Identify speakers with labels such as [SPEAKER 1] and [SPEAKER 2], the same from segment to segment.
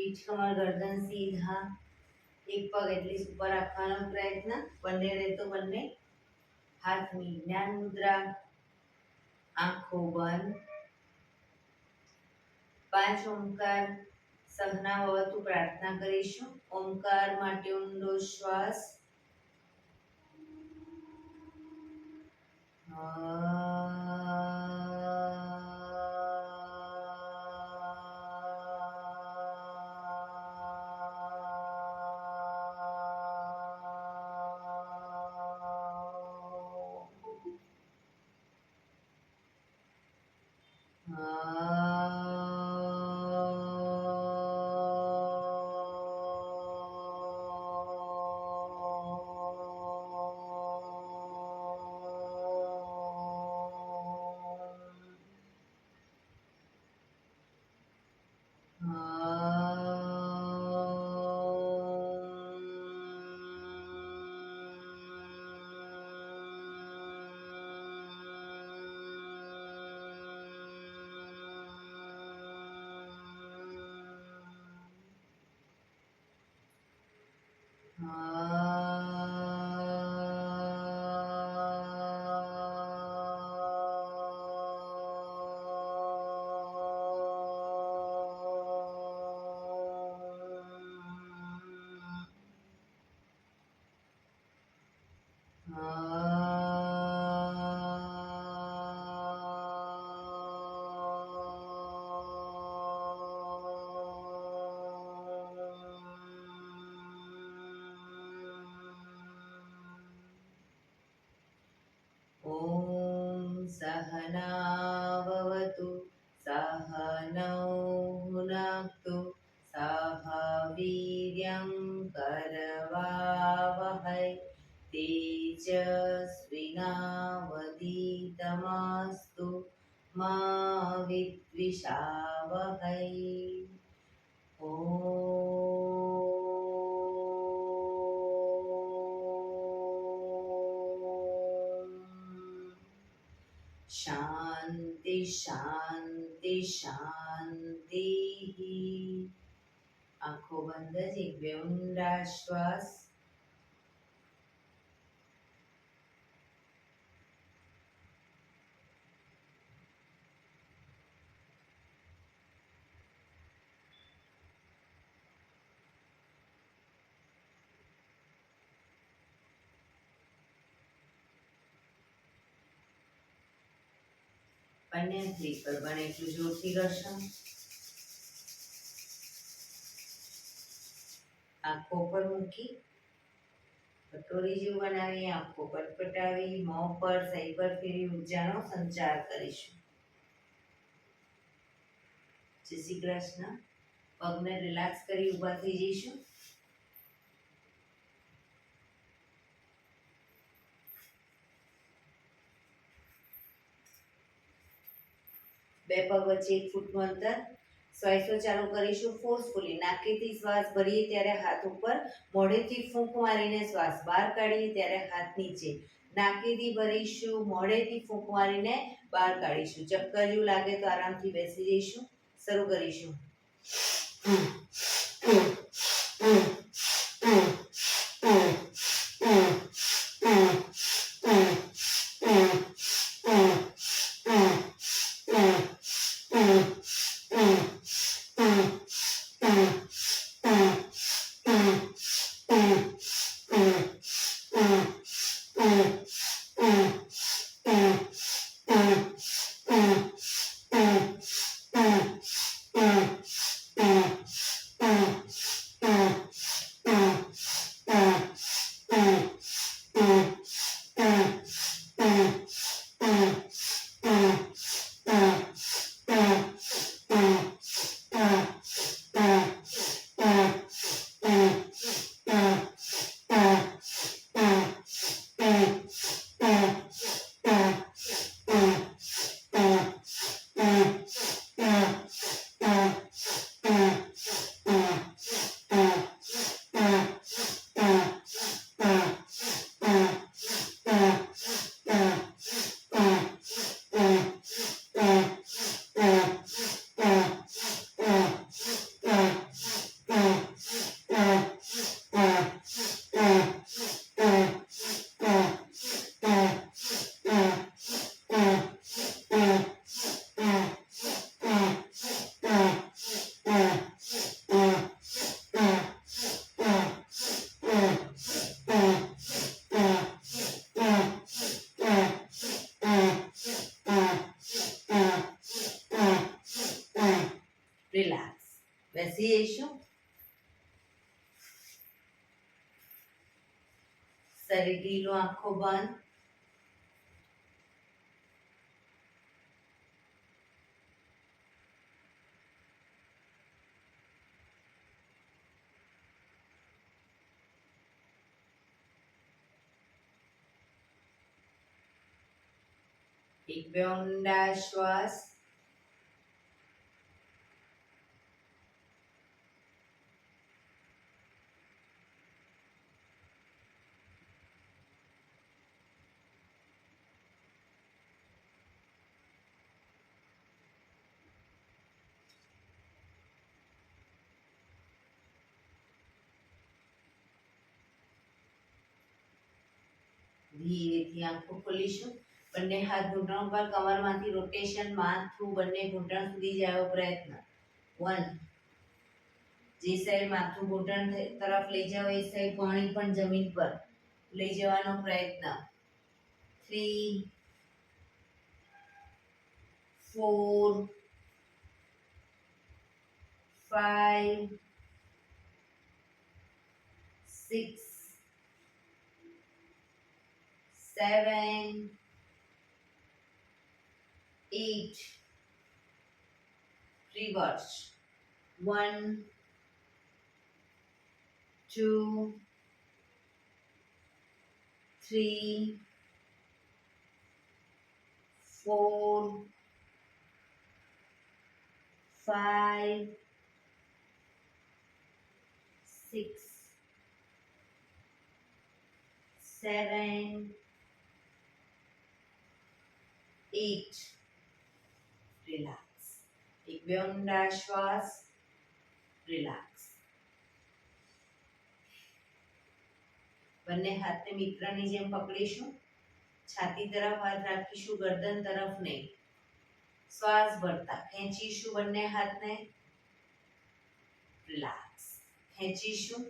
[SPEAKER 1] પીઠ કમર ગરદન સીધા, એક પગ એટલી ઉપર રાખવાનો પ્રયત્ન, બંને રહેતો બંને હાથની જ્ઞાન મુદ્રા, આંખો બંધ. 5 ઓમકાર સહના હોવાતું પ્રાર્થના કરીશું. ઓમકાર માટે ઊંડો શ્વાસ. સહનાવવતુ સહનૌ ભુનક્તુ સહ વીર્યં કરવાવહૈ તેજસ્વિનાવધીતમસ્તુ મા વિદ્વિષાવહૈ. શાંતિ શાંતિ શાંતિ. આંખો બંધ જ એક બે ઊંડા શ્વાસ. બંને હાથ પર બને એટલું જોરથી કરશો. આંખો પર મૂકી કટોરી જેવું બનાવી આંખો પટપટાવી મોં પર સહી પર ફેરી ઉર્જાનો સંચાર કરીશું. જય શ્રી કૃષ્ણ. પગને રિલેક્સ કરી ઊભા થઈ જઈશું. બે પગ વચ્ચે 1 ફૂટનું અંતર. શ્વાસો ચાલુ કરીશું ફોર્સફુલી. નાકેથી શ્વાસ ભરીએ ત્યારે હાથ ઉપર, મોઢેથી ફૂંક મારીને શ્વાસ બહાર કાઢીએ ત્યારે હાથ નીચે. નાકેથી ભરીશું, મોઢેથી ફૂંક મારીને બહાર કાઢીશું. ચક્કર જેવું લાગે તો આરામથી બેસી જઈશું. શરૂ કરીશું. બેસી જઈશું. શરીર ઢીલું, આંખો બંધ. એક બે ઊંડા શ્વાસ. ધીરેથી આંખો ખોલીશું. બંને હાથ ઘૂંટણ પર, કમરમાંથી રોટેશન, માથું બંને ઘૂંટણ સુધી જાય એવો પ્રયત્ન. 1. જે સાઈડ માથું ઘૂંટણ તરફ લઈ જાવ એ સાઈડ પાણી પણ જમીન પર લઈ જવાનો પ્રયત્ન. 3 4 5 6 7 8 reverse. 1 2 3 4 5 6 7 8. રિલેક્સ. એક બે ઊંડા શ્વાસ. રિલેક્સ. બંને હાથને મિત્રની જેમ પકડીશું. છાતી તરફ હાથ રાખીશું, ગરદન તરફ નહીં. શ્વાસ ભરતા ખેંચીશું બંને હાથને. રિલેક્સ. ખેંચીશું.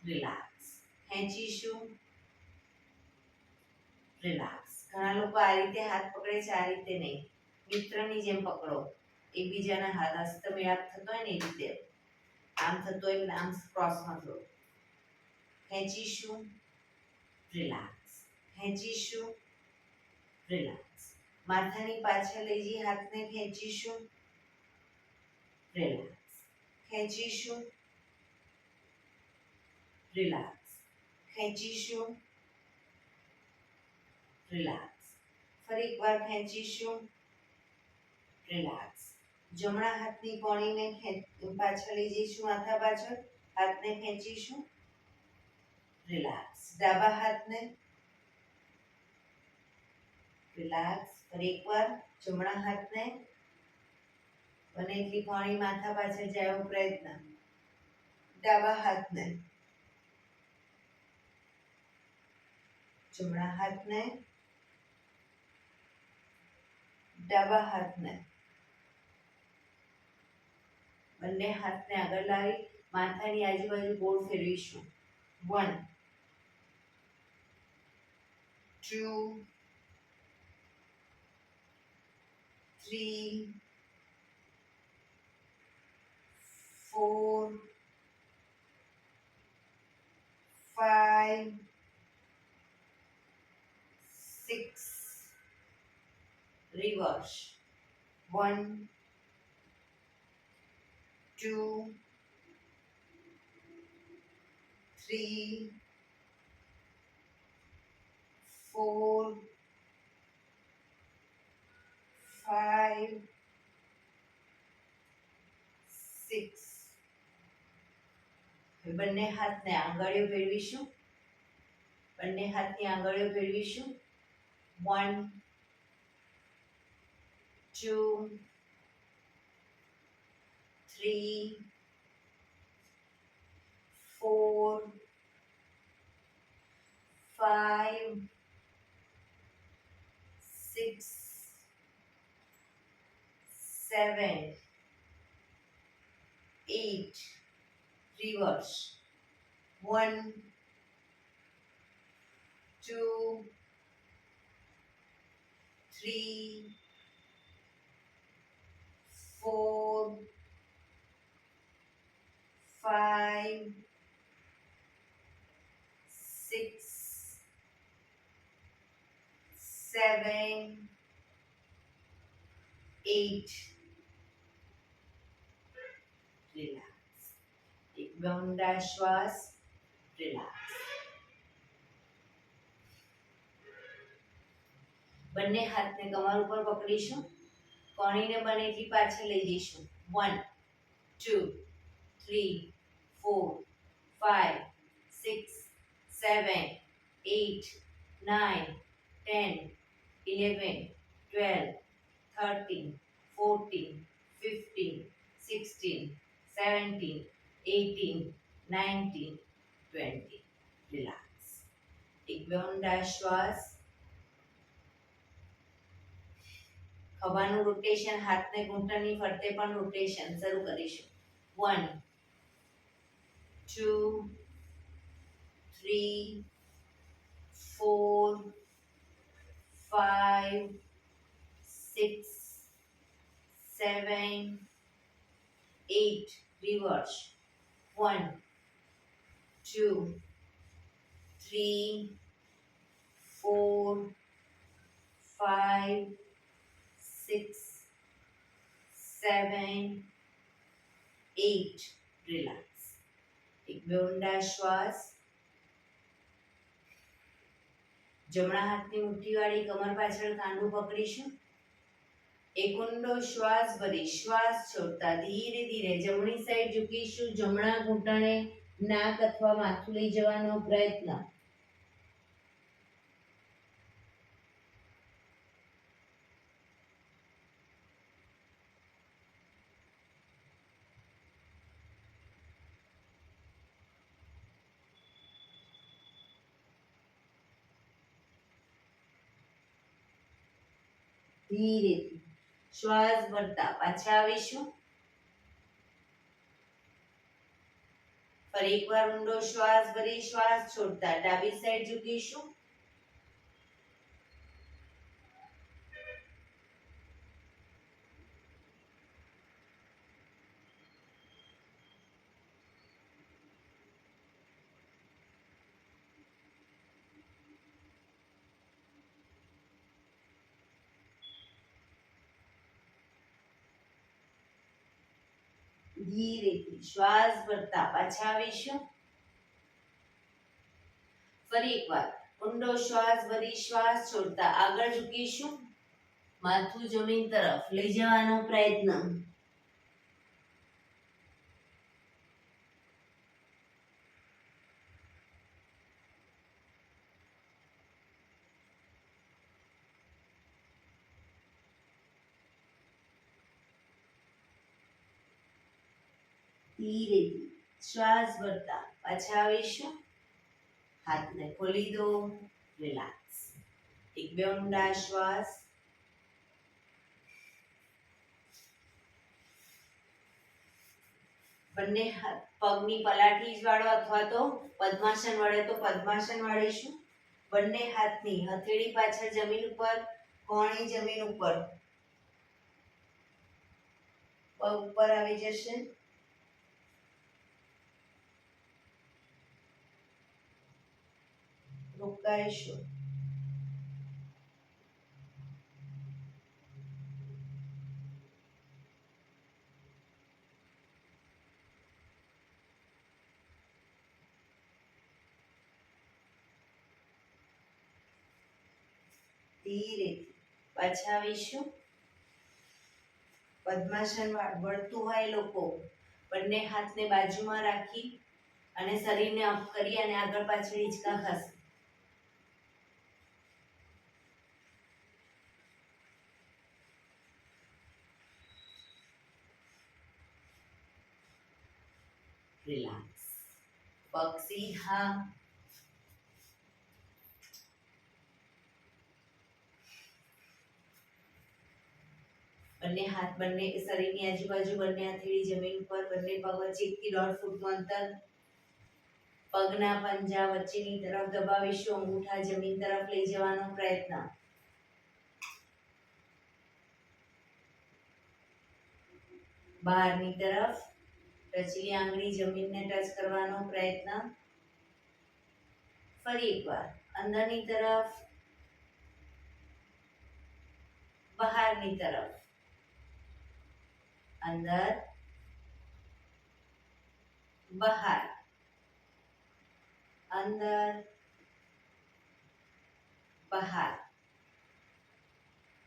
[SPEAKER 1] રિલેક્સ. ખેંચીશું. રિલેક્સ. ઘણા લોકો આ રીતે હાથ પકડે છે, આ રીતે નહીં. મિત્રની જેમ પકડો. એકબીજાના હાથ હસ્તમેળાપ થતો હોય ને એ રીતે. આમ થતો હોય આમ ક્રોસમાં થતો. ખેંચીશું. રિલેક્સ. ખેંચીશું. રિલેક્સ. માથાની પાછળ લઈ જઈ હાથને ખેંચીશું. રિલેક્સ. ખેંચીશું. રિલેક્સ. ખેંચીશું. રિલેક્સ. ફરી એકવાર ખેંચીશું. રિલેક્સ. જમણા હાથની કોણીને પાછળ લઈ જઈશું, માથા પાછળ. હાથને ખેંચીશું. રિલેક્સ. ડાબા હાથને. રિલેક્સ. ફરી એકવાર જમણા હાથને. બને એટલી કોણી માથા પાછળ જાય એવો પ્રયત્ન. ડાબા હાથને. જમણા હાથને. ડાબા હાથને. બંને હાથને આગળ લાવી માથાની આજુબાજુ ગોળ ફેરવીશું. 1 2 3 4 5 6. Reverse. 1 2 3 4 5 6. બંને હાથને આંગળીઓ ફેરવીશું. બંને હાથની આંગળીઓ ફેરવીશું. 1 2 3 4 5 6 7 8. Reverse. 1 2 3 4 5 6 7 8 રિલેક્સ. એક ઊંડા શ્વાસ, રિલેક્સ. બંને હાથને કમર ઉપર પકડીશું, કોણીને બને એટલી પાછળ લઈ જઈશું. 1 2 3 4 5 6 7 8 9 10 11 12 13 14 15 16 17 18 19 20. રિલેક્સ. એક ઊંડા શ્વાસ. ખભાનું રોટેશન, હાથને ઘૂંટણની ફરતે પણ રોટેશન શરૂ કરીશું. 1 2 3 4 5 6 7 8. રિવર્સ. 1 2 3 4 5 6 7 8. રિલેક્સ. એક ઊંડા શ્વાસ. જમણા હાથની મુઠ્ઠીવાળી કમર પાછળ કાંડું પકડીશું. એક ઊંડો શ્વાસ ભરી શ્વાસ છોડતા ધીરે ધીરે જમણી સાઈડ ઝૂકીશું. જમણા ઘૂંટણે નાક અથવા માથું લઈ જવાનો પ્રયત્ન. ધીરેથી શ્વાસ ભરતા પાછા આવીશું. ફરી એકવાર ઊંડો શ્વાસ ભરી શ્વાસ છોડતા ડાબી સાઈડ ઝૂકીશું. ધીરેથી શ્વાસ ભરતા પાછા આવીશું. ફરી એકવાર ઊંડો શ્વાસ ભરી શ્વાસ છોડતા આગળ ઝૂકીશું. માથું જમીન તરફ લઈ જવાનો પ્રયત્ન. ધીરેથી શ્વાસ ભરતા પાછા આવીશું. હાથને ખોલી દો. રિલેક્સ. એક ઊંડા શ્વાસ. બંને પગની પલાઠી જ વાળો અથવા તો પદ્માસન વળે તો પદ્માસન વાળીશું. બંને હાથની હથેળી પાછળ જમીન ઉપર, કોણી જમીન ઉપર, પગ ઉપર આવી જશે. રોકાઈશું. ધીરેથી પાછા આવીશું. પદ્માસન વળતું હોય લોકો બંને હાથને બાજુમાં રાખી અને શરીરને અપ કરી અને આગળ પાછળ હિંચકા ખાશે. રિલેક્સ. પગ સીધા. બંને હાથ બંને શરીરની આજુબાજુ, બંને હથેળી જમીન પર, બંને પગ વચ્ચે 1 થી 1.5 ફૂટનું અંતર. પગના પંજા વચ્ચેની તરફ દબાવીશું. અંગૂઠા જમીન તરફ લઈ જવાનો પ્રયત્ન. બહારની તરફ. ટચલી આંગળી જમીનને ટચ કરવાનો પ્રયત્ન. ફરી એકવાર અંદરની તરફ, બહારની તરફ, અંદર, બહાર, અંદર, બહાર,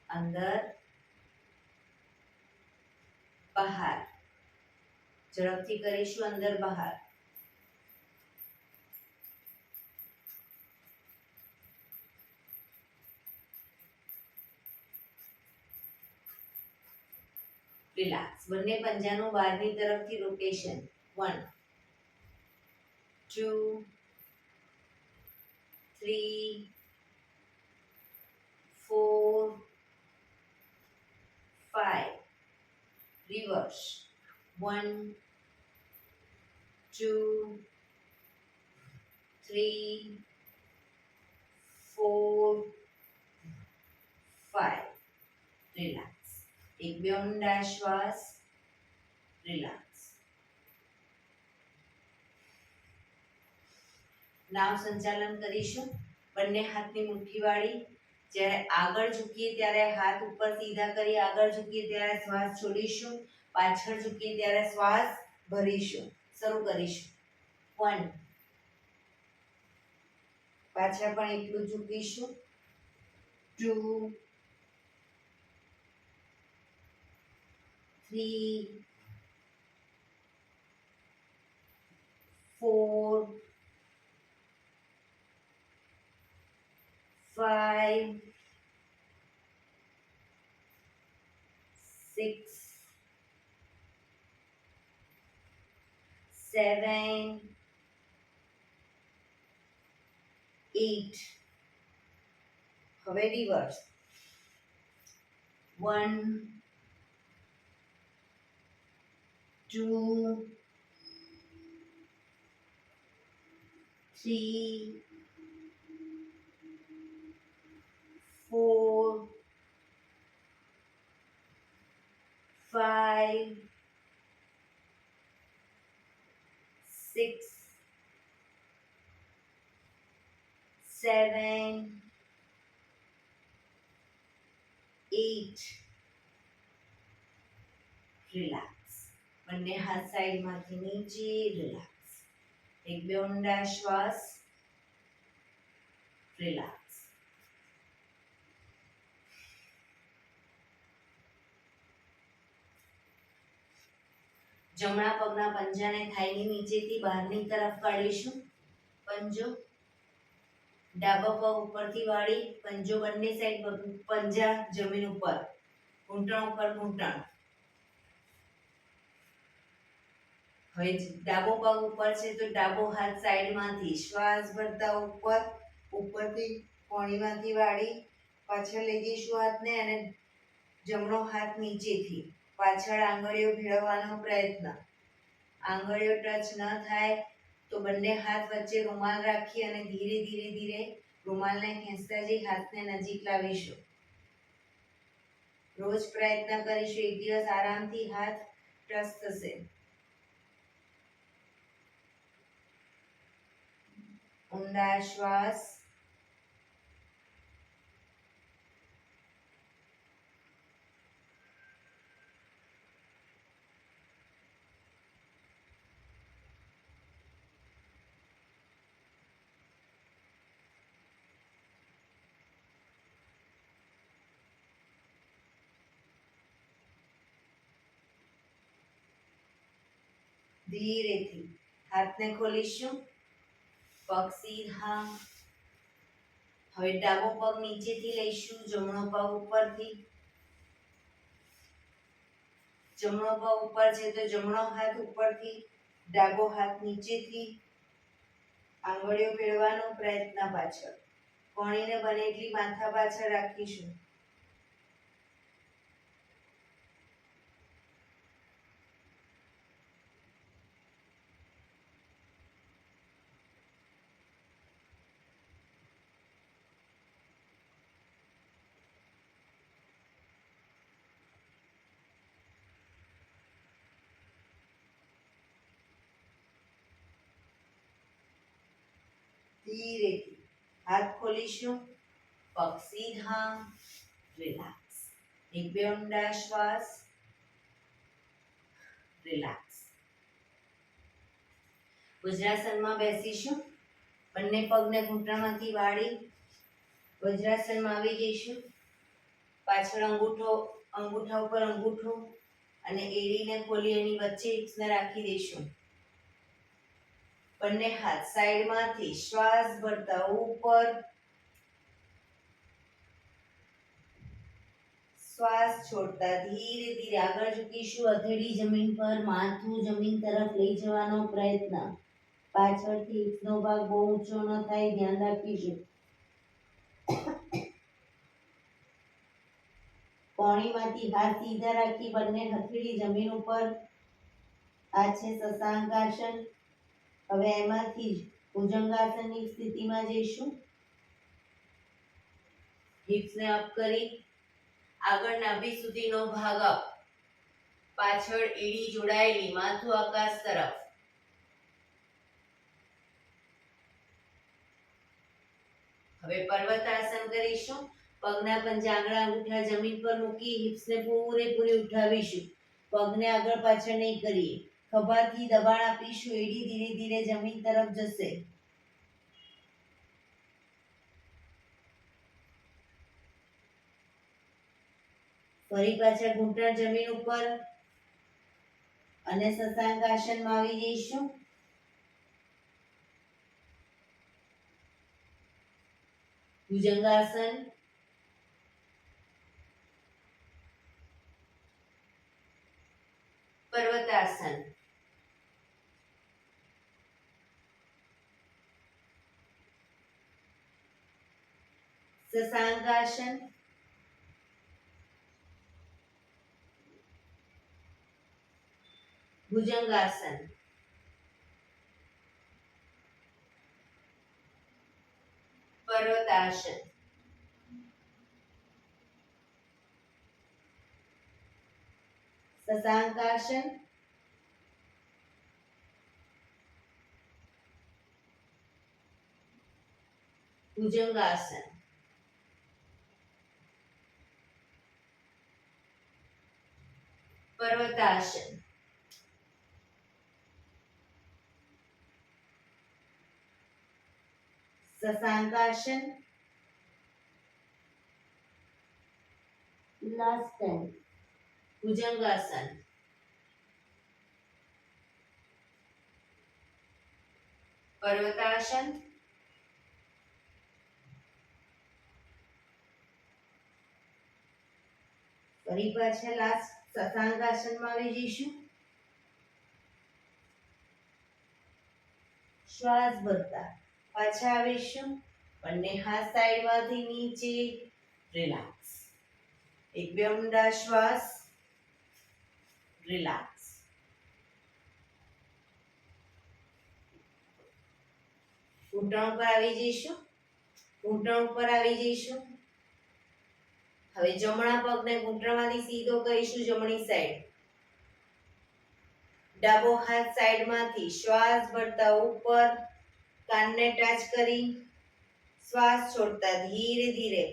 [SPEAKER 1] અંદર, બહાર. ઝડપથી કરીશું, અંદર બહાર. રિલેક્સ. બંને પંજાનું બહારની તરફથી રોટેશન. 1 2 3 4 5. રિવર્સ. 1 2 3 4 5. રિલેક્સ. એક બે ઊંડા શ્વાસ. રિલેક્સ. નાવ સંચાલન કરીશું. બંને હાથની મુઠ્ઠી વાળી. જ્યારે આગળ ઝૂકીએ ત્યારે હાથ ઉપર સીધા કરી આગળ ઝૂકીએ ત્યારે શ્વાસ છોડીશું. પાછળ ઝૂકીએ ત્યારે શ્વાસ ભરીશું. શરૂ કરીશું. 1. પાછળ પણ એટલું ઝૂકીશું. 2 3 4 5 6 7 8. હવે રિવર્સ. 1 2 3 4 5 6 7 8. રિલેક્સ. બંને હાથ સાઈડમાંથી નીચે. રિલેક્સ. એક બે ઊંડા શ્વાસ. રિલેક્સ. જમણા પગના પંજાને થાઈની નીચેથી બહારની તરફ કાઢીશું. પંજો ડાબા પગ ઉપરથી વાળી. પંજો બંને સાઈડ, પંજા જમીન ઉપર, ઘૂંટણ ઉપર ઘૂંટણ. હવે ડાબો પગ ઉપર છે તો ડાબો હાથ સાઈડમાંથી શ્વાસ ભરતા ઉપર, ઉપરથી કોણીમાંથી વાળી. પાછળ લઈ જઈશું હાથને અને જમણો હાથ નીચેથી પાછળ આંગળીઓ ભેળવવાનો પ્રયત્ન. આંગળીઓ ટચ ન થાય તો બંને હાથ વચ્ચે રૂમાલ રાખી અને ધીરે ધીરે ધીરે રૂમાલને ખેંચતા જઈ હાથને નજીક લાવીશું. રોજ પ્રયત્ન કરીશું. એક દિવસ આરામથી હાથ ટચ થશે. ઊંડા શ્વાસ. ધીરેથી હાથને ખોલીશું. પગ સીધા. હવે ડાબો પગ નીચેથી લઈશું, જમણો પગ ઉપરથી. જમણો પગ ઉપર છે તો જમણો હાથ ઉપરથી, ડાબો હાથ નીચેથી. આંગળીઓ ભેળવાનો પ્રયત્ન પાછળ. કોણીને બને એટલી માથા પાછળ રાખીશું. ધીરેથી હાથ ખોલીશું. પગ સીધા. રિલેક્સ. એક બે ઊંડા શ્વાસ. રિલેક્સ. વજ્રાસનમાં બેસીશું. બંને પગને ઘૂંટણમાંથી વાળી વજ્રાસનમાં આવી જઈશું. પાછળ અંગૂઠા ઉપર અંગૂઠો અને એડીને ખોલી એની વચ્ચે હિપ્સને રાખી દઈશું. બંને હાથ સાઈડમાંથી શ્વાસ ભરતા ઉપર. શ્વાસ છોડતા ધીરે ધીરે આગળ ઝૂકીશું. હથેળી જમીન પર, માથું જમીન તરફ લઈ જવાનો પ્રયત્ન. પાછળથી હિપ્સનો ભાગ બહુ ઊંચો ન થાય, ધ્યાન રાખીશું. કોણીમાંથી હાથ સીધા રાખી બંને હથેળી જમીન ઉપર. આ છે શશાંકાસન. હવે એમાંથી જ ભુજંગાસનની સ્થિતિમાં જઈશું. હિપ્સને અપ કરી આગળ નાભી સુધીનો ભાગ અપ. પાછળ એડી જોડાયેલી, માથું આકાશ તરફ. હવે પર્વતાસન કરીશું. પગના પંજા આંગળા અંગૂઠા જમીન પર મૂકી હિપ્સને પૂરેપૂરી ઉઠાવીશું. પગને આગળ પાછળ નહીં કરીએ. ખભાથી દબાણ આપીશું. એડી ધીરે ધીરે જમીન તરફ જશે. ફરી પાછળ ઘૂંટણ જમીન ઉપર અને શશાંકાસનમાં આવી જઈશું. ભુજંગાસન. પર્વતાસન. શશાંકાસન. ભુજંગાસન. પર્વતાસન. શશાંકાસન. ભુજંગાસન. પર્વતાસન. શશાંકાસન. Last time. ભુજંગાસન. પર્વતાસન. ફરી પાછા લાસ્ટ શશાંકાસનમાં આવી જઈશું. શ્વાસ ભરતા પાછા આવીશું. બંને હાથ સાઈડમાંથી નીચે. રિલેક્સ. એક બે ઊંડા શ્વાસ. રિલેક્સ. ઘૂંટણ ઉપર આવી જઈશું. ઘૂંટણ ઉપર આવી જઈશું. હવે જમણા પગને ઘૂંટણમાંથી સીધો કરીશું જમણી સાઈડ. ડાબો હાથ સાઈડમાંથી શ્વાસ ભરતા ઉપર. કાનને ટચ કરી શ્વાસ છોડતા ધીરે ધીરે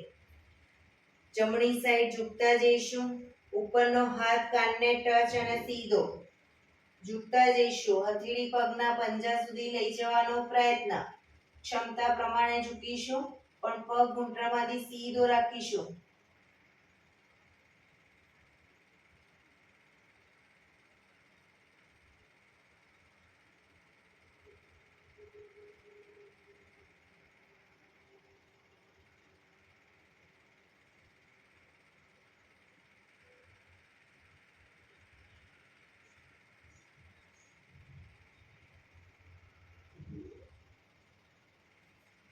[SPEAKER 1] જમણી સાઈડ ઝૂકતા જઈશું. ઉપરનો હાથ કાનને ટચ અને સીધો ઝૂકતા જઈશું. હથેળી પગના પંજા સુધી લઈ જવાનો પ્રયત્ન. ક્ષમતા પ્રમાણે ઝૂકીશું, પણ પગ ઘૂંટણમાંથી સીધો રાખીશું.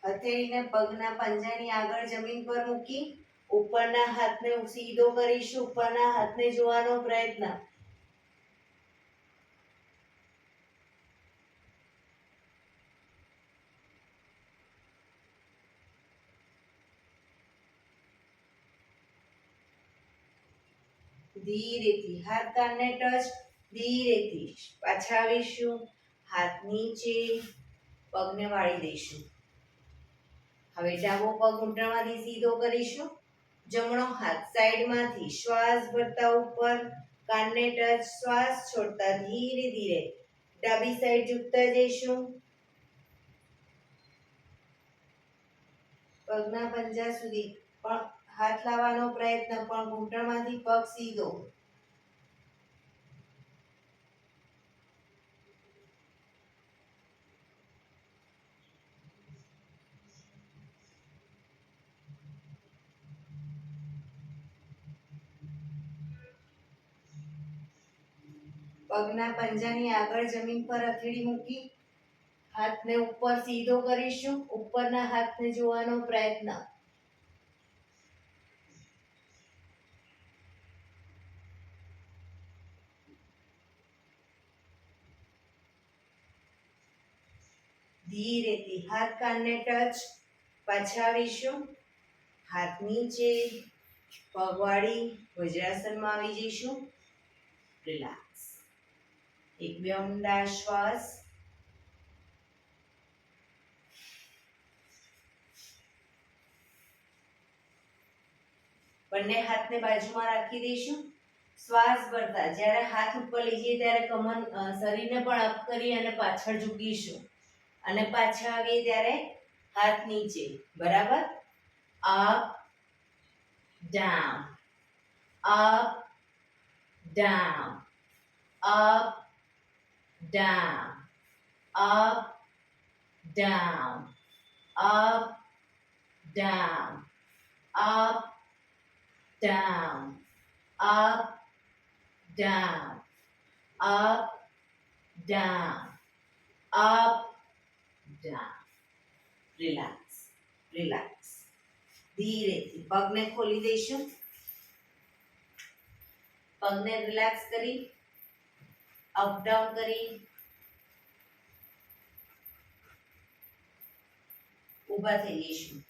[SPEAKER 1] હથેળીને પગના પંજાની આગળ જમીન પર મૂકી ઉપરના હાથને સીધો કરીશું. ઉપરના હાથને જોવાનો પ્રયત્ન. ધીરેથી હાથ કાનને ટચ. ધીરેથી પાછા આવીશું. હાથ નીચે. પગને વાળી દઈશું. હવે ડાબો પગ ઘૂંટણમાંથી સીધો કરીશું. જમણો હાથ સાઈડમાંથી શ્વાસ ભરતા ઉપર, કાનને ટચ, શ્વાસ છોડતા ધીરે ધીરે ડાબી સાઈડ ઝૂકતા જઈશું. પગના પંજા સુધી પણ હાથ લાવવાનો પ્રયત્ન, પણ ઘૂંટણમાંથી પગ સીધો. પગના પંજાની આગળ જમીન પર હથેળી મૂકી હાથને ઉપર સીધો કરીશું. ઉપરના હાથને જોવાનો પ્રયત્ન. ધીરેથી હાથ કાનને ટચ. પાછા આવીશું. હાથ નીચે, પગ વાળી વજ્રાસનમાં આવી જઈશું. રિલેક્સ. એક બે ઊંડા શ્વાસ. બંને હાથને બાજુમાં રાખી દઈશું. શ્વાસ ભરતા જ્યારે હાથ ઉપર લઈ જઈએ ત્યારે શરીરને પણ અપ કરી અને પાછળ ઝૂકીશું. અને પાછા આવીએ ત્યારે હાથ નીચે. બરાબર? Up down, up down, up down, up down, up down, up down, up, down, up, down, up, down. Relax, relax. ધીરેથી પગને ખોલી દઈશું. પગને રિલેક્સ કરી અપ ડાઉન કરી ઊભા થઈ જઈશું.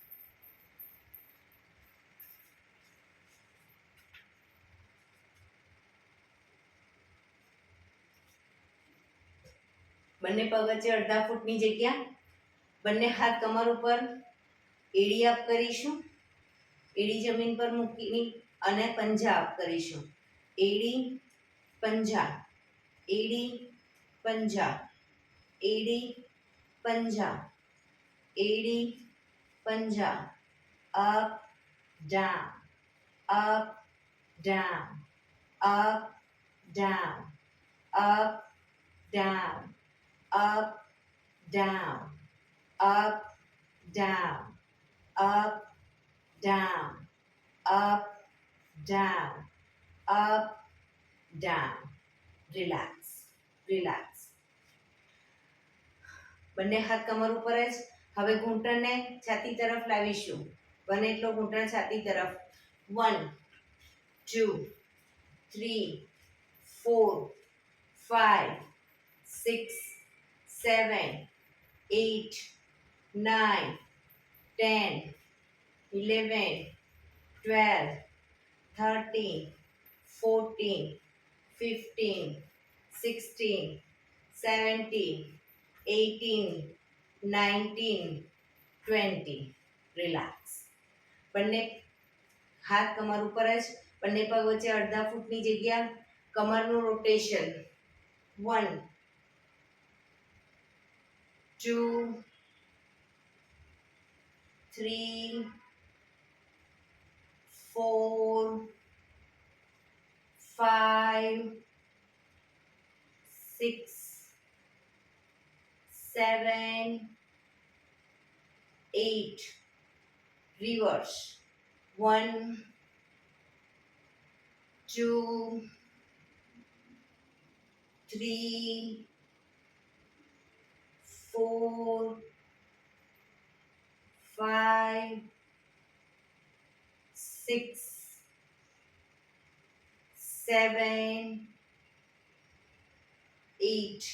[SPEAKER 1] બંને પગ વચ્ચે અડધા ફૂટની જગ્યા. બંને હાથ કમર ઉપર, એડી અપ કરીશું. એડી જમીન પર મૂકી અને પંજા અપ કરીશું. એડી પંજા, એડી પંજા, એડી પંજા, એડી પંજા. Up down, up down, up down, up down, up, down, up, down, up, down, up, down, up, down. Relax, relax. બંને હાથ કમર ઉપર જ. હવે ઘૂંટણને છાતી તરફ લાવીશું. બને એટલો ઘૂંટણ છાતી તરફ. 1 2 3 4 5 6 7 8 9 10 11 12 13 14 15 16 17 18 19 20. રિલેક્સ. બંને હાથ કમર ઉપર જ. બંને પગ વચ્ચે અડધા ફૂટની જગ્યા. કમરનું રોટેશન. 1 2 3 4 5 6 7 8. Reverse. 1 2 3 4 5 6 7 8.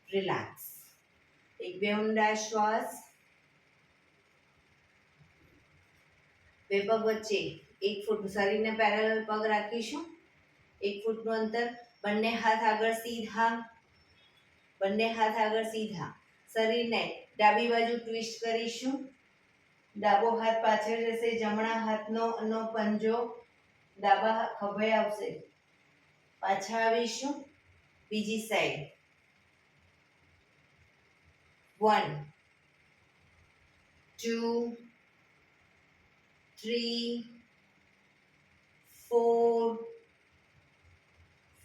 [SPEAKER 1] રિલેક્સ. એક બે ઊંડા શ્વાસ. બે પગ વચ્ચે 1 ફૂટ શરીરને પેરેલલ પગ રાખીશું. 1 ફૂટનું અંતર. બંને હાથ આગળ સીધા. બંને હાથ આગળ સીધા. શરીરને ડાબી બાજુ ટ્વિસ્ટ કરીશું. ડાબો હાથ પાછળ જશે, જમણા હાથનો પંજો ડાબા ખભે આવશે. પાછા આવીશું બીજી સાઈડ. 1 2 3 4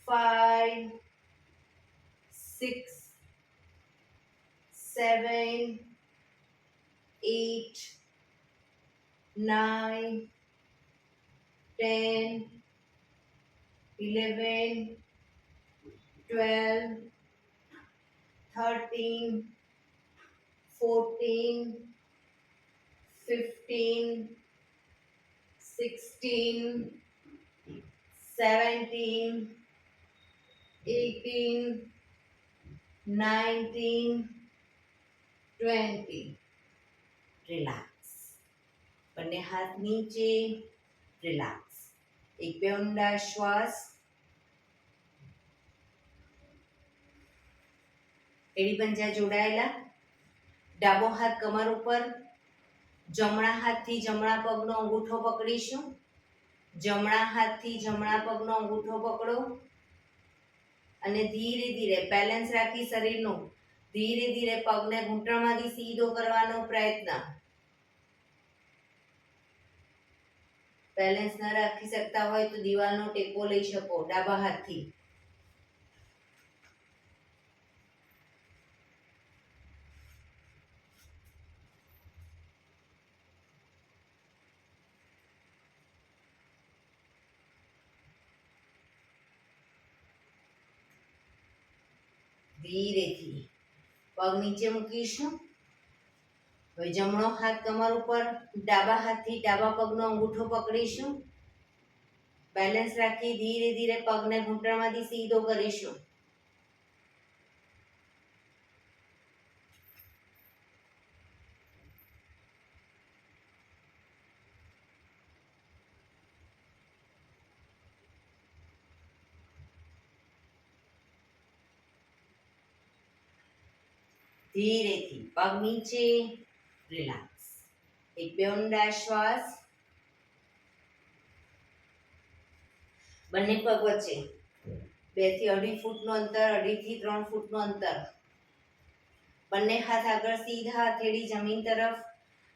[SPEAKER 1] 5 6 7 8 9 10 11 12 13 14 15 16 17 18 19 20. રિલેક્સ. બંને હાથ નીચે. રિલેક્સ. એક બે ઊંડા શ્વાસ. એડી પંજા જોડાયેલા. ડાબો હાથ કમર ઉપર. જમણા હાથથી જમણા પગનો અંગૂઠો પકડીશું. જમણા હાથથી જમણા પગનો અંગૂઠો પકડો અને ધીરે ધીરે બેલેન્સ રાખી શરીરનું ધીરે ધીરે પગને ઘૂંટણમાંથી સીધો કરવાનો પ્રયત્ન. બેલેન્સ ન રાખી શકતા હોય તો દિવાલનો ટેકો લઈ શકો ડાબા હાથથી. ધીરેથી પગ નીચે મૂકીશું. હવે જમણો હાથ કમર ઉપર. ડાબા હાથથી ડાબા પગનો અંગૂઠો પકડીશું. બેલેન્સ રાખી ધીરે ધીરે પગને ઘૂંટણમાંથી સીધો કરીશું. ધીરેથી પગ નીચે. રિલેક્સ. એક બે ઊંડા શ્વાસ. બંને પગ વચ્ચે 2 થી 2.5 ફૂટનું અંતર, 2.5 થી 3 ફૂટનું અંતર. બંને હાથ આગળ સીધા, હથેળી જમીન તરફ.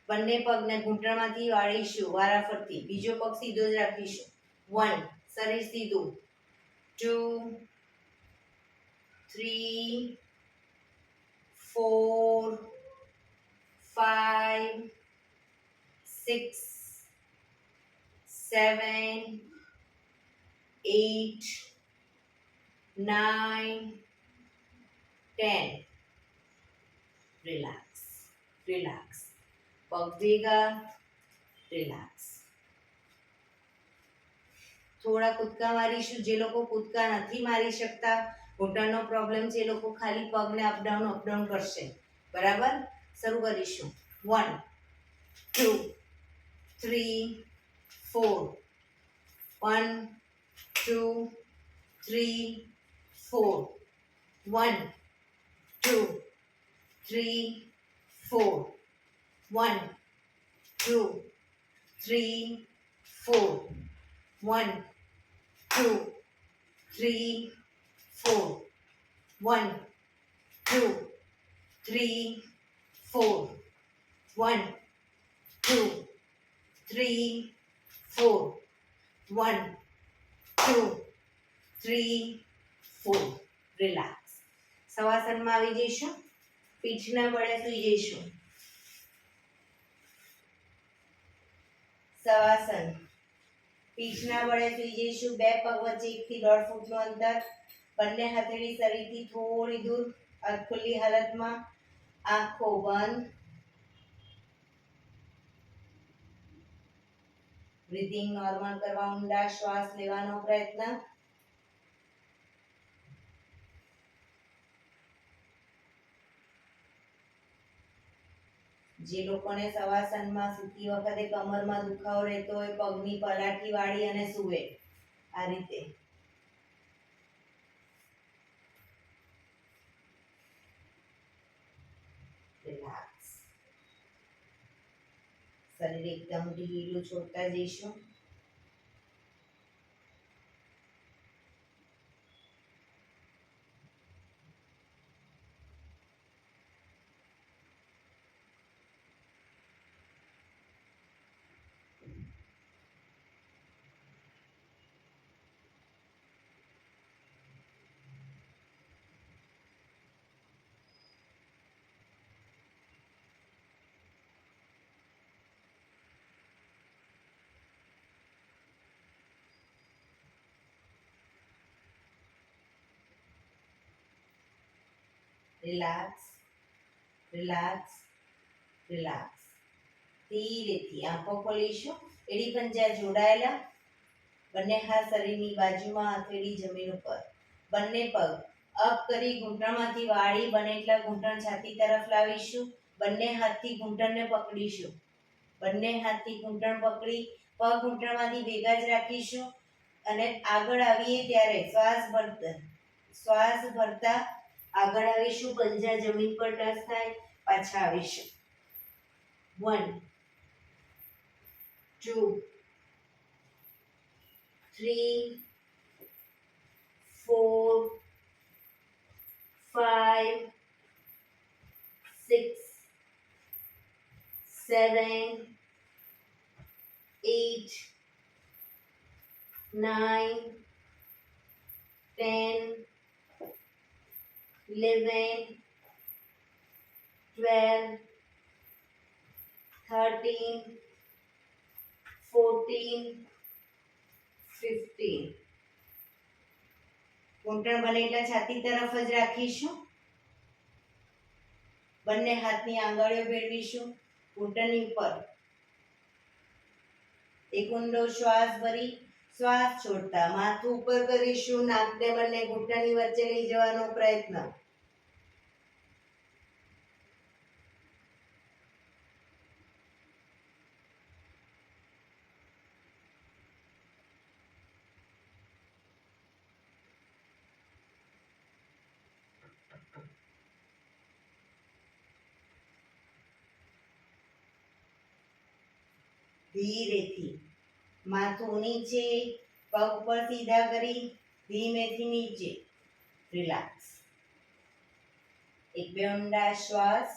[SPEAKER 1] બંને પગને ઘૂંટણમાંથી વાળીશું વારાફરતી. બીજો પગ સીધો જ રાખીશું. 1 શરીર સીધું. 2 3 4 5 6 7 8 9 10. રિલેક્સ. રિલેક્સ. પગ ભેગા. રિલેક્સ. થોડા કૂદકા મારીશું. જે લોકો કૂદકા નથી મારી શકતા, ઘૂંટણનો પ્રોબ્લેમ છે, એ લોકો ખાલી પગને અપડાઉન કરશે. બરાબર. શરૂ કરીશું. 1 2 3 4. 1 2 3 4. 1 2 3 4. 1 2 3 4. 1 2 3 4. 1 2 3 4. 1 2 3 4. 1 2 3 4. રિલેક્સ. શવાસનમાં આવી જઈશું. પીઠના બળે સૂઈ જઈશું. શવાસન. પીઠના બળે સૂઈ જઈશું. બે પગ વચ્ચે 1 થી 1.5 ફૂટનું અંતર. બંને હથેળી શરીરથી થોડી દૂર. હાથ ખુલ્લી હાલતમાં. આંખો બંધ. બ્રીથિંગ નોર્મલ કરવા ઊંડા શ્વાસ લેવાનો પ્રયત્ન. જે લોકોને શવાસનમાં સૂતી વખતે કમરમાં દુખાવો રહેતો હોય, પગની પલાઠી વાળી અને સૂવે આ રીતે. રિલેક્સ. શરીર એકદમ ઢીલું છોડતા જઈશું. Relax, relax, relax. ધીરેથી આંખો ખોલીશું. એડી પંજા જોડાયેલા, બંને હાથ શરીરની બાજુમાં, હથેળી જમીન ઉપર. બંને પગ અપ કરી ઘૂંટણમાંથી વાળી બને એટલા ઘૂંટણ છાતી તરફ લાવીશું. બંને હાથથી ઘૂંટણને પકડીશું. બંને હાથથી ઘૂંટણ પકડી પગ ઘૂંટણમાંથી ભેગા જ રાખીશું અને આગળ આવીએ ત્યારે શ્વાસ ભરતા આગળ આવીશું. પંજા જમીન પર ટચ થાય, પાછા આવીશું. 1 2 3 4 5 6 7 8 9 10 11 12 13 14 15. ઘૂંટણ બને એટલા છાતી તરફ જ રાખીશું. બંને હાથની આંગળીઓ ભેળવીશું ઘૂંટણની ઉપર. એક ઊંડો શ્વાસ ભરી શ્વાસ છોડતા માથું ઉપર કરીશું. નાકને બંને ઘૂંટણની વચ્ચે લઈ જવાનો પ્રયત્ન. ધીરેથી માથું નીચે, પગ પર સીધા કરી ધીમેથી નીચે. રિલેક્સ. એક બે ઊંડા શ્વાસ.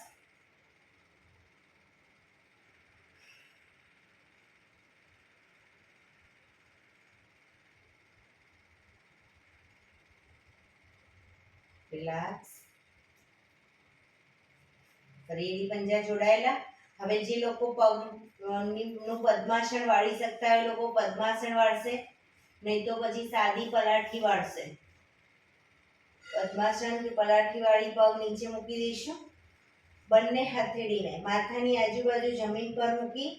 [SPEAKER 1] રિલેક્સ. ફરી પંજા જોડાયેલા. હવે જે લોકો પગનું પદ્માસન વાળી શકતા હોય લોકો પદ્માસન વાળશે, નહીં તો પછી સાદી પલાઠી વાળશે. પદ્માસન કે પલાઠી વાળી પગ નીચે મૂકી દઈશું. બંને હથેળીને માથાની આજુબાજુ જમીન પર મૂકી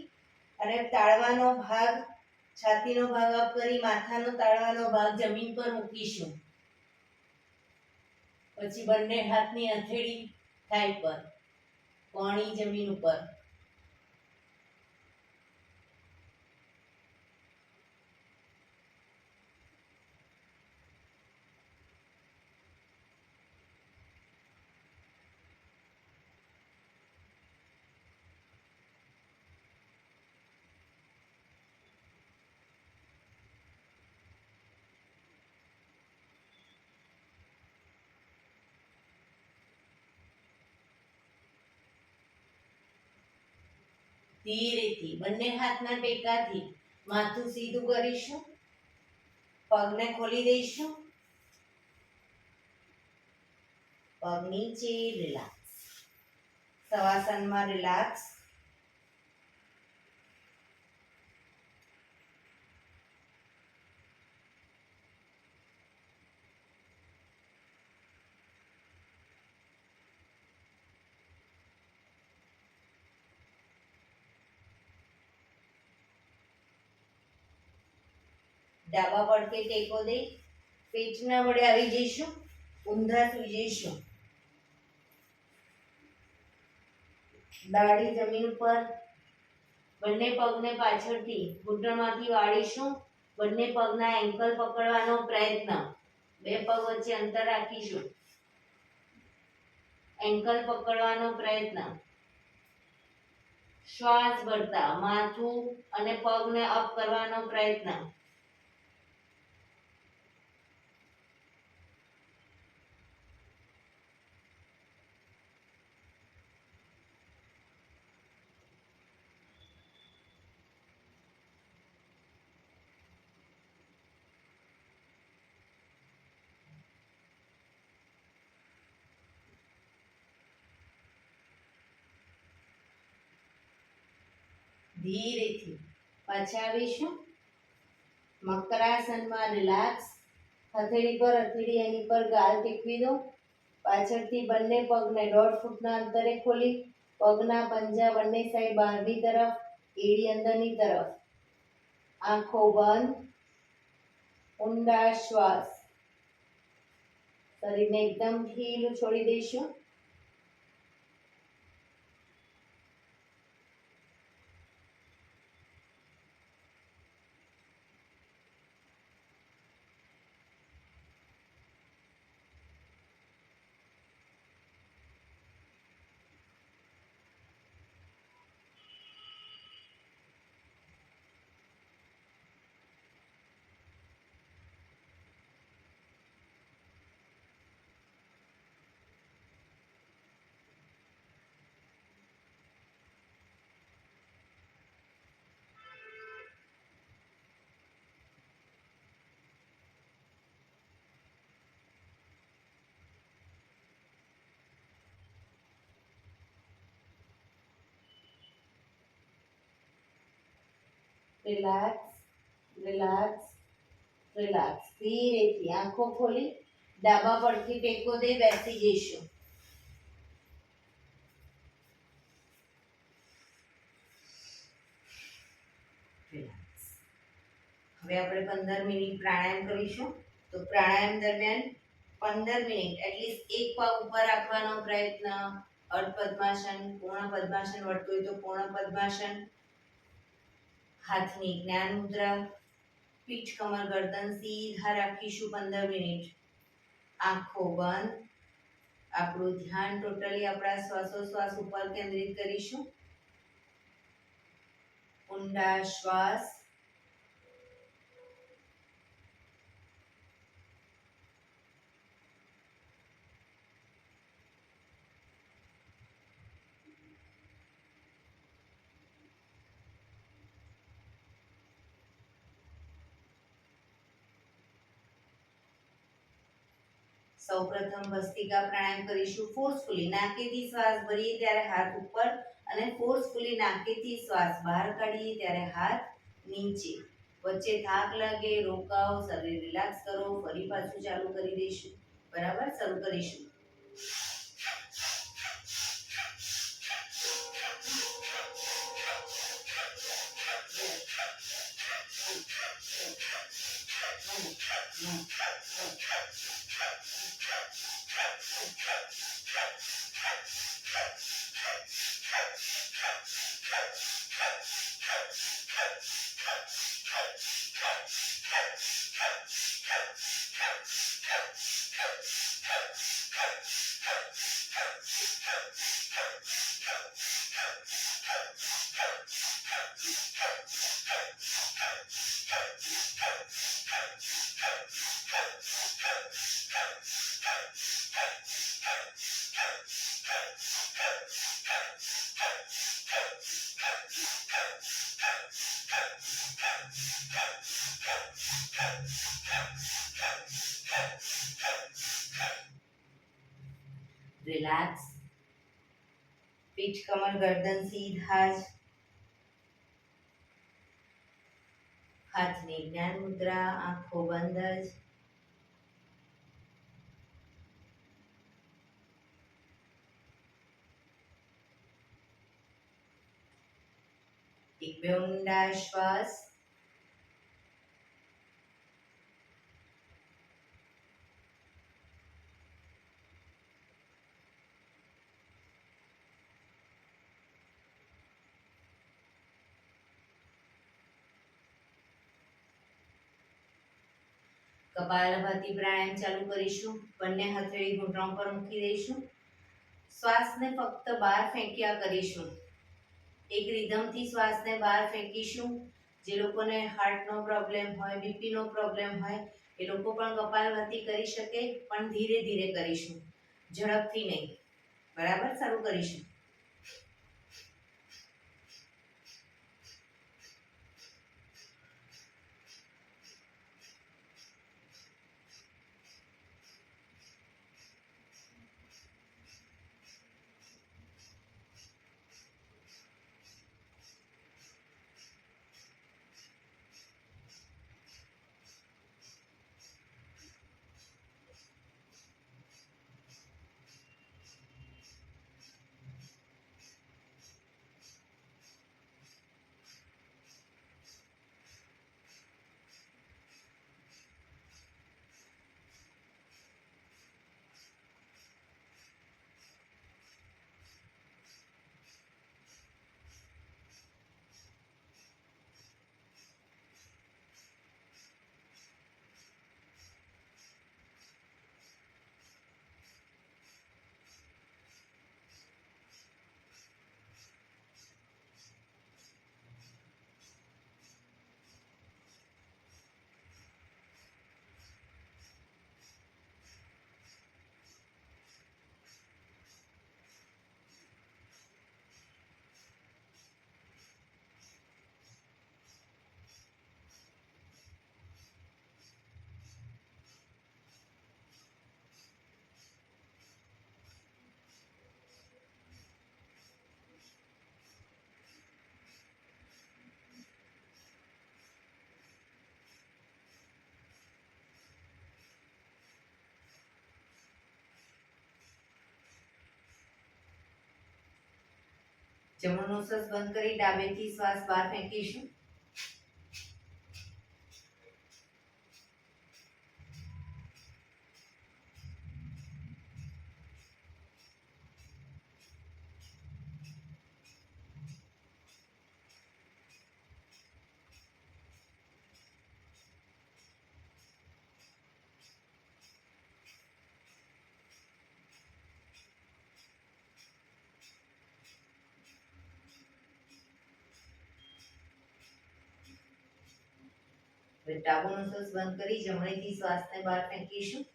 [SPEAKER 1] અને તાળવાનો ભાગ, છાતીનો ભાગ અપ કરી માથાનો તાળવાનો ભાગ જમીન પર મૂકીશું. પછી બંને હાથની હથેળી થાઈ પર, કોણી જમીન ઉપર. ધીરેથી બંને હાથના ટેકાથી માથું સીધું કરીશું. પગને ખોલી દઈશું. પગ નીચે. રિલેક્સ. શવાસનમાં રિલેક્સ. ડાબા પડખે ટેકો દઈ પેટના વડે આવી જઈશું. ઊંધા સુઈ જઈશું. દાઢી જમીન ઉપર. બંને પગને પાછળથી ઘૂંટણમાંથી વાળીશું. બંને પગના એન્કલ પકડવાનો પ્રયત્ન. બે પગ વચ્ચે અંતર રાખીશું. એન્કલ પકડવાનો પ્રયત્ન. શ્વાસ ભરતા માથું અને પગને અપ કરવાનો પ્રયત્ન. ધીરેથી પાછા આવીશું. મકરાસનમાં રિલેક્સ. હથેળી પર હથેળી એની પર ગાલ ટેકવી દો. પાછળથી બંને પગને 1.5 ફૂટના અંતરે ખોલી પગના પંજા બંને સાઈડ બહારની તરફ, એડી અંદરની તરફ. આંખો બંધ. ઊંડા શ્વાસ. શરીરને એકદમ ઢીલું છોડી દઈશું. Relax, relax, relax. ધીરેથી આંખો ખોલી ડાબા પડથી ટેકો દે બેસી જઈશું. રિલેક્સ. હવે આપણે 15 મિનિટ પ્રાણાયામ કરીશું. તો પ્રાણાયામ દરમિયાન 15 મિનિટ એટલીસ્ટ એક પગ ઉપર રાખવાનો પ્રયત્ન. અર્ધ પદ્માસન, પૂર્ણ પદ્માસન વળતું હોય તો પૂર્ણ પદ્માસન. હાથની જ્ઞાન મુદ્રા. પીઠ કમર ગરદન સીધા રાખીશું 15 મિનિટ. આંખો બંધ. આપણું ધ્યાન ટોટલી આપણા શ્વાસોશ્વાસ ઉપર કેન્દ્રિત કરીશું. ઊંડા શ્વાસ. સૌપ્રથમ ભસ્ત્રિકા પ્રાણાયામ કરીશું ફોર્સફુલી. નાકેથી શ્વાસ ભરીએ ત્યારે હાથ ઉપર અને ફોર્સફુલી નાકેથી શ્વાસ બહાર કાઢીએ ત્યારે હાથ નીચે. વચ્ચે થાક લાગે રોકાઓ, શરીર રિલેક્સ કરો, ફરી પાછું ચાલુ કરી દઈશું. બરાબર, શરૂ કરીશું. રિલેક્સ. પીઠ કમર ગરદન સીધા જ. હાથની જ્ઞાન મુદ્રા, આંખો બંધ જ. એક બે ઊંડા શ્વાસ. કપાલભાતિ પ્રાણાયામ ચાલુ કરીશું. બંને હથેળી ઘૂંટણ પર મૂકી દઈશું. શ્વાસને ફક્ત બહાર ફેંક્યા કરીશું. એક રિધમથી શ્વાસને બહાર ફેંકીશું. જે લોકોને હાર્ટનો પ્રોબ્લેમ હોય, બીપીનો પ્રોબ્લેમ હોય, એ લોકો પણ કપાલભાતિ કરી શકે, પણ ધીરે ધીરે કરીશું, ઝડપથી નહીં. બરાબર, શરૂ કરીશું. જમણો નોસસ બંધ કરી ડાબેથી શ્વાસ બહાર ફેંકીશું. ડાબો નોસસ બંધ કરી જમણેથી શ્વાસને બહાર ફેંકીશું.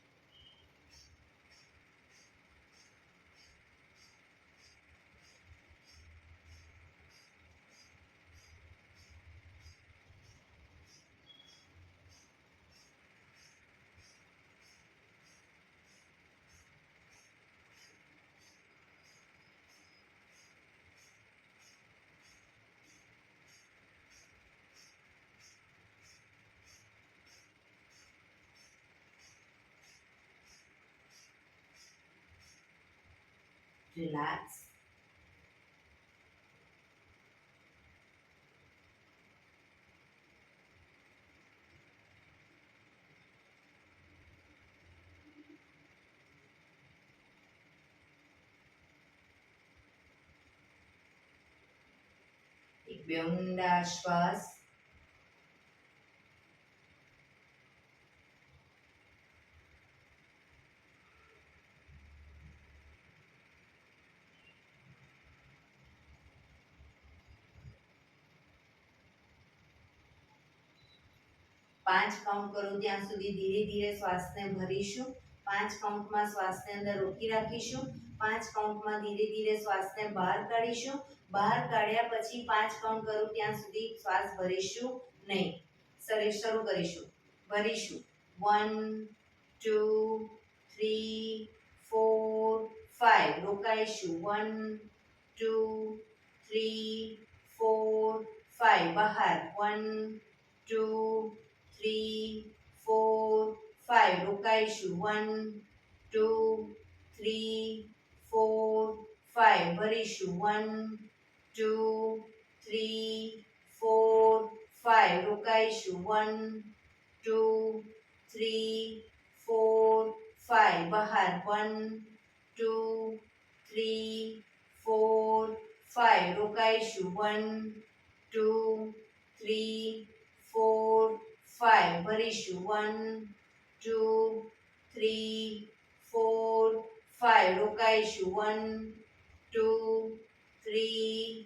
[SPEAKER 1] રિલેક્સ. એક બે ઊંડા શ્વાસ. પાંચ કાઉન્ટ કરું ત્યાં સુધી ધીરે ધીરે શ્વાસને ભરીશું. 5 કાઉન્ટમાં શ્વાસને અંદર રોકી રાખીશું. 5 કાઉન્ટમાં ધીરે ધીરે શ્વાસને બહાર કાઢીશું. બહાર કાઢ્યા પછી 5 કાઉન્ટ કરું ત્યાં સુધી શ્વાસ ભરીશું નહીં. શરૂ કરીશું. ભરીશું 1 2 3 4 5. રોકાઈશું 1 2 3 4 5. બહાર 1 2 3 4 5. રોકાઈશું 1 2 3 4 5. ભરીશું 1 2 3 4 5. રોકાઈશું 1 2 3 4 5. બહાર 1 2 3 4 5. રોકાઈશું 1 2 3 4 5. ભરીશું 1 2 3 4 5. રોકાઈશું 1 2 3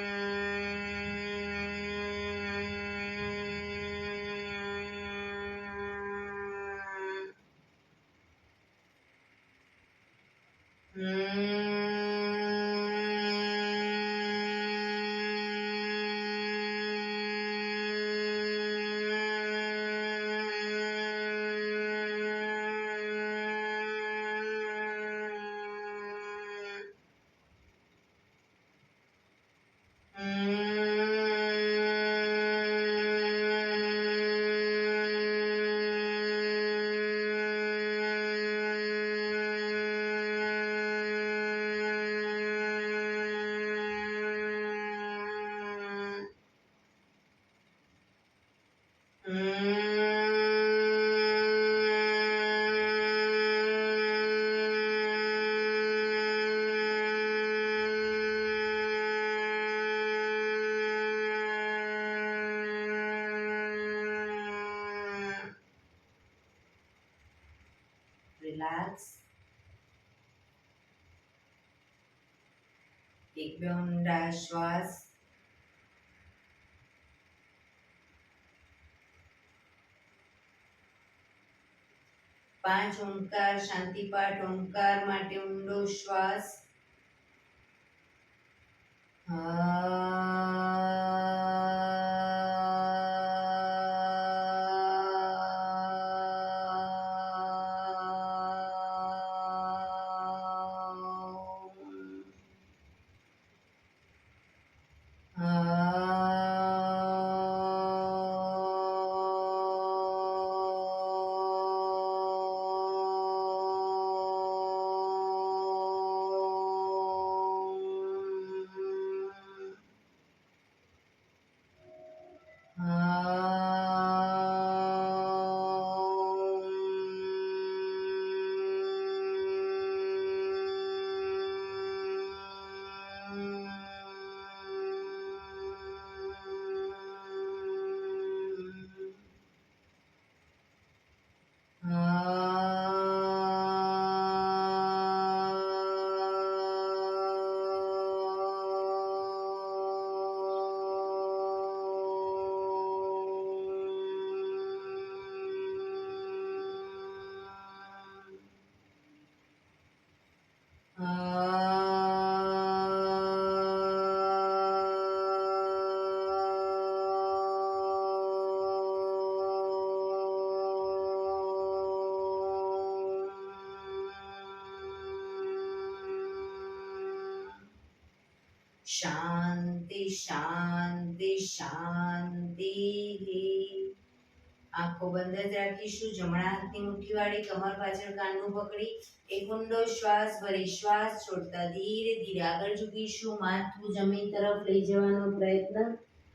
[SPEAKER 1] રિલેક્સ. એક બે ઊંડા શ્વાસ. 5 ઓમકાર શાંતિપાઠ. ઓમકાર માટે ઊંડો શ્વાસ. શાંતિ શાંતિ શાંતિ. આંખો બંધ જ રાખીશું. જમણા હાથની મુઠ્ઠી વાળી કમર પાછળ કાનનું પકડી એક ઊંડો શ્વાસ ભરી શ્વાસ છોડતા ધીરે ધીરે આગળ ઝૂકીશું. માથું જમીન તરફ લઈ જવાનો પ્રયત્ન.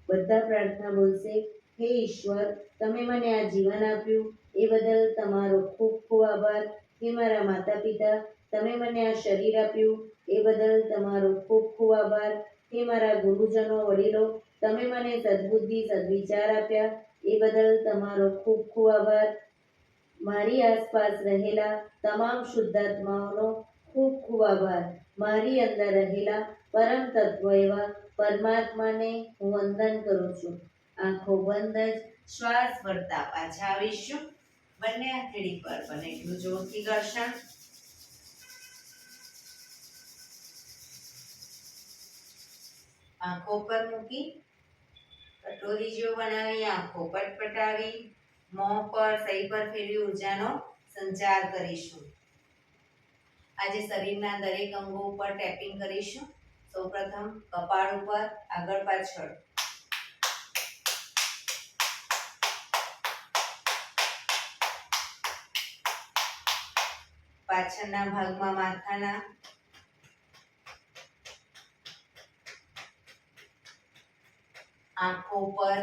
[SPEAKER 1] બધા પ્રાર્થના બોલશે. હે ઈશ્વર, તમે મને આ જીવન આપ્યું એ બદલ તમારો ખૂબ ખૂબ આભાર. હે મારા માતા પિતા, તમે મને આ શરીર આપ્યું એ બદલ તમારો ખૂબ ખૂબ આભાર. હે મારા ગુરુજનો વડીલો, તમે મને સદબુદ્ધિ સદવિચાર આપ્યા એ બદલ તમારો ખૂબ ખૂબ આભાર. મારી આસપાસ રહેલા તમામ શુદ્ધાત્માઓનો ખૂબ ખૂબ આભાર. મારી અંદર રહેલા પરમ તત્વ એવા પરમાત્માને હું વંદન કરું છું. આંખો બંધ જ શ્વાસ ભરતા પાછા આવીશું. બંને હથેળી પર બને એટલું જોરથી ઘર્ષણ. આંખો પર મૂકી કટોરી જેવું બનાવી આંખો પટપટાવી મોં પર સહી પર ફેરવી ઉર્જાનો સંચાર કરીશું. આજે શરીરના દરેક અંગો ઉપર ટેપિંગ કરીશું. સૌપ્રથમ કપાળ ઉપર, આગળ પાછળ. પાછળના ભાગમાં માથાના, આંખો પર,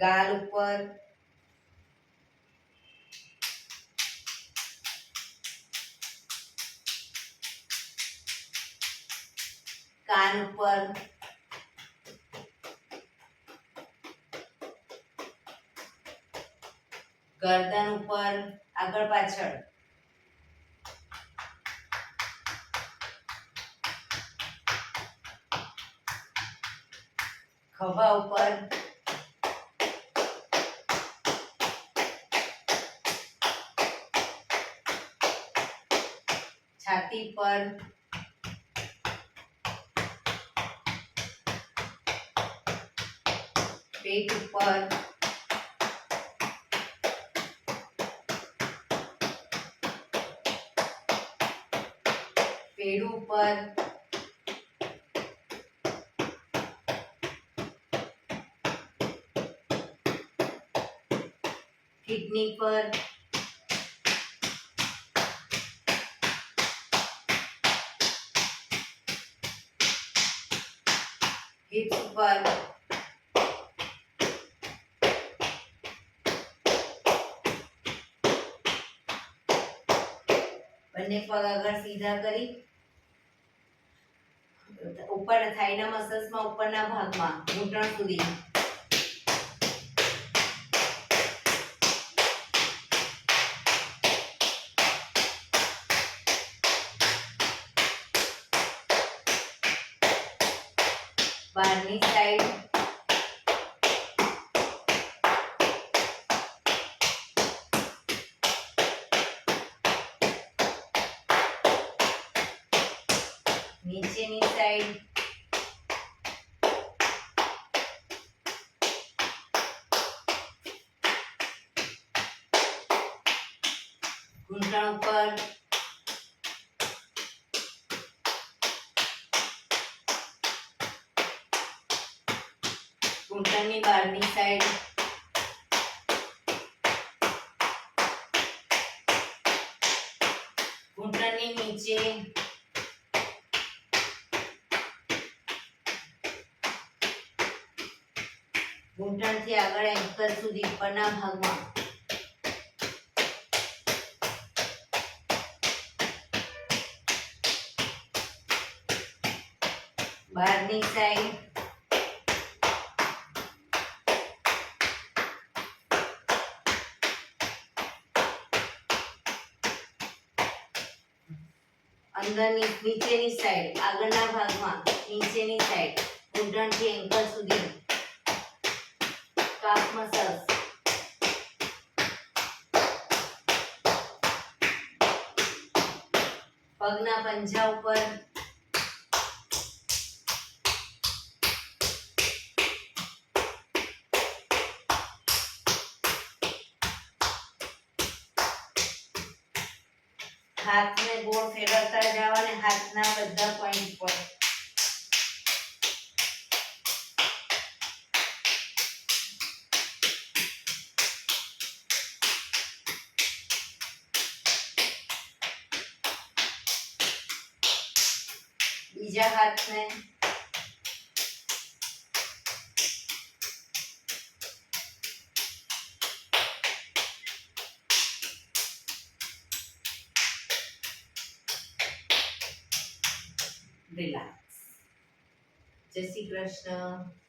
[SPEAKER 1] ગાલ ઉપર, કાન ઉપર, ગરદન ઉપર, આગળ પાછળ. ખભા ઉપર, છાતી પર, પેટ ઉપર, પેડું ઉપર, કિડની પર, હિપ્સ ઉપર, બંને પગ આગળ સીધા કરી ઉપર થાઈના મસલ્સમાં ઉપરના ભાગમાં ઘૂંટણ સુધી બહારની સાઈડ, નીચેની સાઈડ, ઘૂંટણ ઉપર, ઘૂંટણની બહારની સાઈડ, ઘૂંટણની નીચે, ઘૂંટણથી આગળ એન્કલ સુધી ઉપરના ભાગમાં, બહારની સાઈડ, અંદરની નીચેની સાઈડ, આગળના ભાગમાં નીચેની સાઈડ, ઘૂંટણથી એન્કલ સુધી કાફ મસલ્સ, પગના પંજા ઉપર, હાથને ગોળ ફેરવતા જાઓ અને હાથના બધા પોઈન્ટ પર બીજા હાથને રિલેક્સ. જય શ્રી કૃષ્ણ.